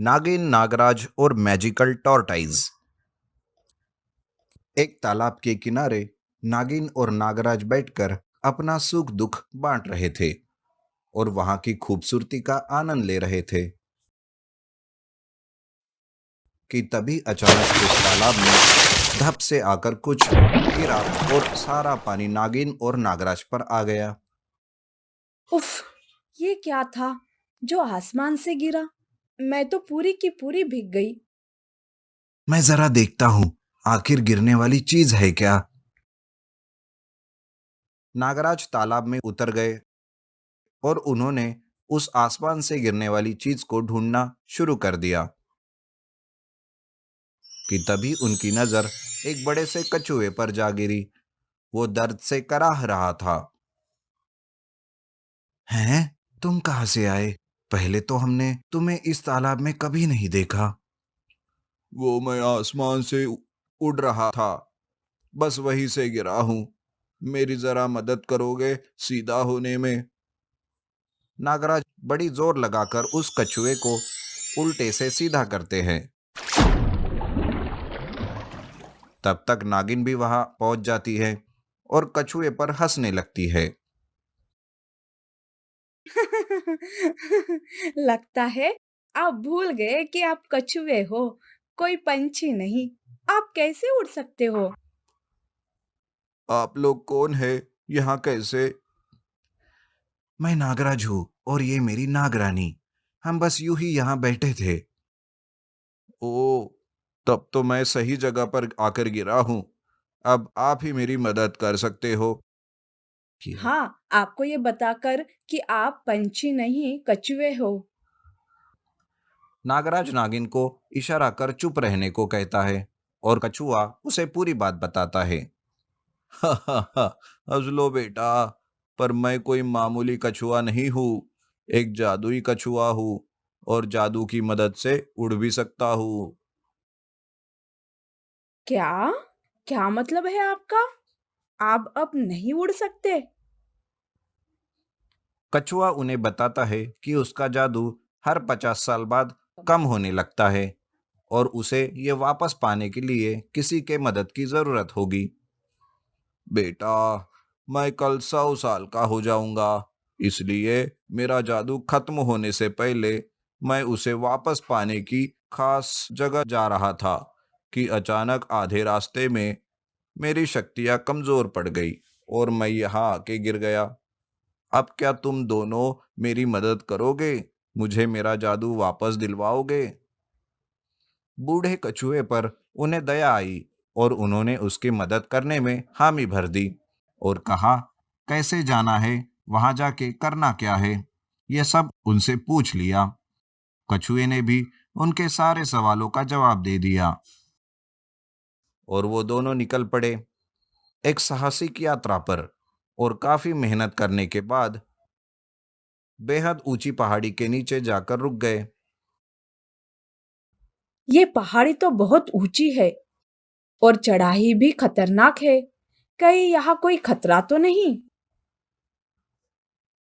नागिन, नागराज और magical tortoise. एक तालाब के किनारे नागिन और नागराज बैठकर अपना सुख दुख बांट रहे थे और वहां की खूबसूरती का आनंद ले रहे थे कि तभी अचानक उस तालाब में धप से आकर कुछ गिरा और सारा पानी नागिन और नागराज पर आ गया। उफ, ये क्या था जो आसमान से गिरा। मैं तो पूरी की पूरी भीग गई। मैं जरा देखता हूँ, आखिर गिरने वाली चीज है क्या। नागराज तालाब में उतर गए और उन्होंने उस आसमान से गिरने वाली चीज को ढूंढना शुरू कर दिया कि तभी उनकी नजर एक बड़े से कछुए पर जा गिरी। वो दर्द से कराह रहा था। हैं? तुम कहाँ से आए? पहले तो हमने तुम्हें इस तालाब में कभी नहीं देखा। वो मैं आसमान से उड़ रहा था, बस वहीं से गिरा हूं। मेरी जरा मदद करोगे सीधा होने में? नागराज बड़ी जोर लगाकर उस कछुए को उल्टे से सीधा करते हैं। तब तक नागिन भी वहां पहुंच जाती है और कछुए पर हंसने लगती है। लगता है आप भूल गए कि आप कछुए हो, कोई पंछी नहीं। आप कैसे उड़ सकते हो? आप लोग कौन है? यहाँ कैसे? मैं नागराज हूँ और ये मेरी नागरानी। हम बस यूं ही यहाँ बैठे थे। ओ, तब तो मैं सही जगह पर आकर गिरा हूँ। अब आप ही मेरी मदद कर सकते हो। किया। हाँ, आपको ये बताकर कि आप पंछी नहीं कछुए हो। नागराज नागिन को इशारा कर चुप रहने को कहता है और कछुआ उसे पूरी बात बताता है। हा हा हा, हंस लो बेटा, पर मैं कोई मामूली कछुआ नहीं हूँ। एक जादुई कछुआ हूँ और जादू की मदद से उड़ भी सकता हूँ। क्या? क्या मतलब है आपका? आप अब नहीं उड़ सकते? कछुआ उन्हें बताता है कि उसका जादू हर 50 साल बाद कम होने लगता है और उसे ये वापस पाने के लिए किसी के मदद की जरूरत होगी। बेटा, मैं कल 100 साल का हो जाऊंगा, इसलिए मेरा जादू खत्म होने से पहले मैं उसे वापस पाने की खास जगह जा रहा था कि अचानक आधे रास्ते में मेरी शक्तियां कमजोर पड़ गई और मैं यहाँ आके गिर गया। अब क्या तुम दोनों मेरी मदद करोगे? मुझे मेरा जादू वापस दिलवाओगे? बूढ़े कछुए पर उन्हें दया आई और उन्होंने उसकी मदद करने में हामी भर दी और कहा, कैसे जाना है, वहां जाके करना क्या है, यह सब उनसे पूछ लिया। कछुए ने भी उनके सारे सवालों का जवाब दे दिया और वो दोनों निकल पड़े एक साहसिक यात्रा पर। और काफी मेहनत करने के बाद बेहद ऊंची पहाड़ी के नीचे जाकर रुक गए। ये पहाड़ी तो बहुत ऊंची है और चढ़ाई भी खतरनाक है। कहीं यहाँ कोई खतरा तो नहीं?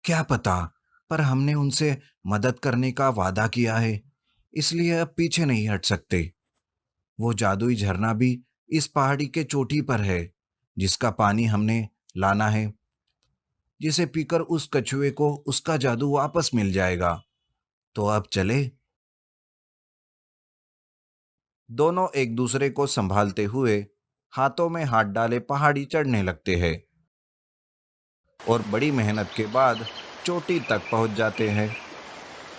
क्या पता, पर हमने उनसे मदद करने का वादा किया है, इसलिए अब पीछे नहीं हट सकते। वो जादुई झरना भी इस पहाड़ी के चोटी पर है, जिसका पानी हमने लाना है, जिसे पीकर उस कछुए को उसका जादू वापस मिल जाएगा। तो अब चले। दोनों एक दूसरे को संभालते हुए हाथों में हाथ डाले पहाड़ी चढ़ने लगते हैं और बड़ी मेहनत के बाद चोटी तक पहुंच जाते हैं,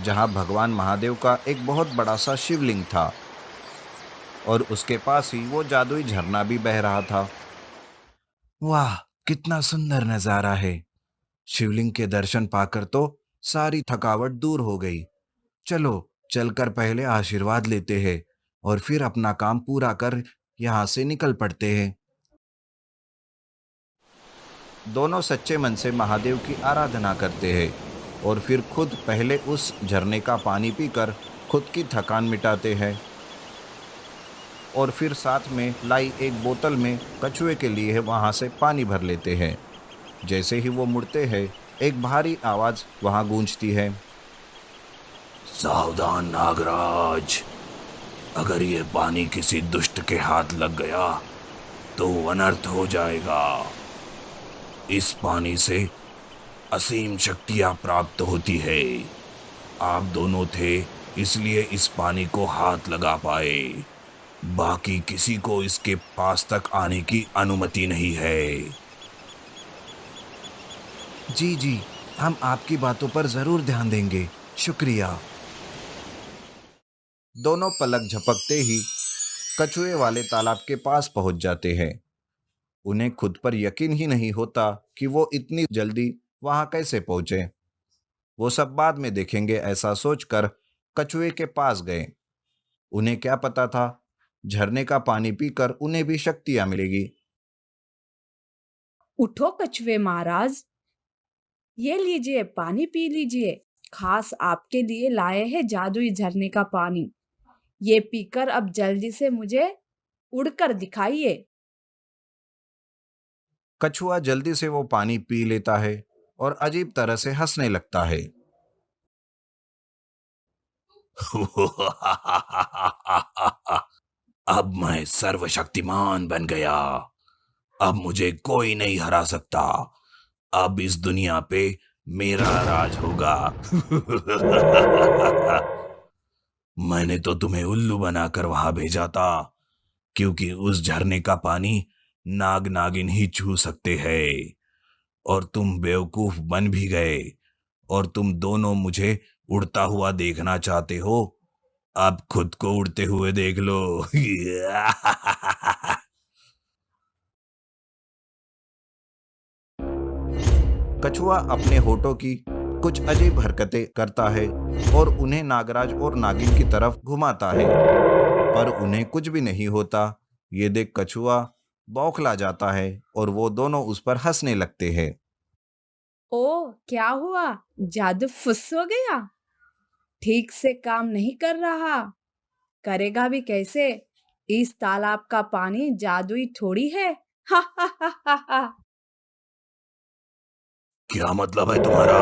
जहां भगवान महादेव का एक बहुत बड़ा सा शिवलिंग था और उसके पास ही वो जादुई झरना भी बह रहा था। वाह, कितना सुंदर नजारा है। शिवलिंग के दर्शन पाकर तो सारी थकावट दूर हो गई। चलो, चलकर पहले आशीर्वाद लेते हैं और फिर अपना काम पूरा कर यहाँ से निकल पड़ते हैं। दोनों सच्चे मन से महादेव की आराधना करते हैं और फिर खुद पहले उस झरने का पानी पीकर खुद की थकान मिटाते हैं और फिर साथ में लाई एक बोतल में कछुए के लिए वहां से पानी भर लेते हैं। जैसे ही वो मुड़ते हैं, एक भारी आवाज वहां गूंजती है। सावधान नागराज, अगर ये पानी किसी दुष्ट के हाथ लग गया तो अनर्थ हो जाएगा। इस पानी से असीम शक्तियां प्राप्त होती है। आप दोनों थे, इसलिए इस पानी को हाथ लगा पाए। बाकी किसी को इसके पास तक आने की अनुमति नहीं है। जी जी, हम आपकी बातों पर जरूर ध्यान देंगे। शुक्रिया। दोनों पलक झपकते ही कछुए वाले तालाब के पास पहुंच जाते हैं। उन्हें खुद पर यकीन ही नहीं होता कि वो इतनी जल्दी वहां कैसे पहुंचे। वो सब बाद में देखेंगे, ऐसा सोचकर कछुए के पास गए। उन्हें क्या पता था, झरने का पानी पीकर उन्हें भी शक्तियां मिलेगी। उठो कछुए महाराज, ये लीजिए पानी पी लीजिए। खास आपके लिए लाए हैं जादुई झरने का पानी। ये पीकर अब जल्दी से मुझे उड़कर दिखाइए। कछुआ जल्दी से वो पानी पी लेता है और अजीब तरह से हंसने लगता है। अब मैं सर्वशक्तिमान बन गया। अब मुझे कोई नहीं हरा सकता। अब इस दुनिया पे मेरा राज होगा। मैंने तो तुम्हें उल्लू बनाकर वहां भेजा था, क्योंकि उस झरने का पानी नाग नागिन ही छू सकते हैं। और तुम बेवकूफ बन भी गए, और तुम दोनों मुझे उड़ता हुआ देखना चाहते हो। अब खुद को उड़ते हुए देख लो। कछुआ अपने होठों की कुछ अजीब हरकतें करता है और उन्हें नागराज और नागिन की तरफ घुमाता है, पर उन्हें कुछ भी नहीं होता। ये देख कछुआ बौखला जाता है और वो दोनों उस पर हंसने लगते हैं। ओ, क्या हुआ? जादू फुस हो गया? ठीक से काम नहीं कर रहा। करेगा भी कैसे? इस तालाब का पानी जादुई थोड़ी है। हा हा हा हा हा। क्या मतलब है तुम्हारा?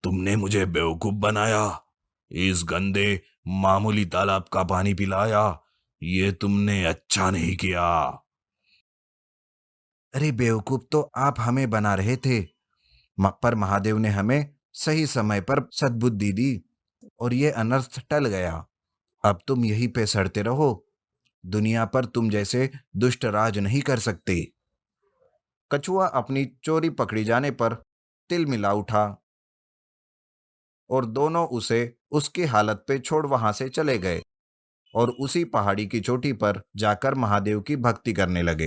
तुमने मुझे बेवकूफ बनाया, इस गंदे मामूली तालाब का पानी पिलाया। ये तुमने अच्छा नहीं किया। अरे बेवकूफ तो आप हमें बना रहे थे, पर महादेव ने हमें सही समय पर सद्बुद्धि दी और ये अनर्थ टल गया। अब तुम यहीं पे सड़ते रहो। दुनिया पर तुम जैसे दुष्ट राज नहीं कर सकते। कछुआ अपनी चोरी पकड़ी जाने पर तिल मिला उठा और दोनों उसे उसकी हालत पे छोड़ वहां से चले गए और उसी पहाड़ी की चोटी पर जाकर महादेव की भक्ति करने लगे।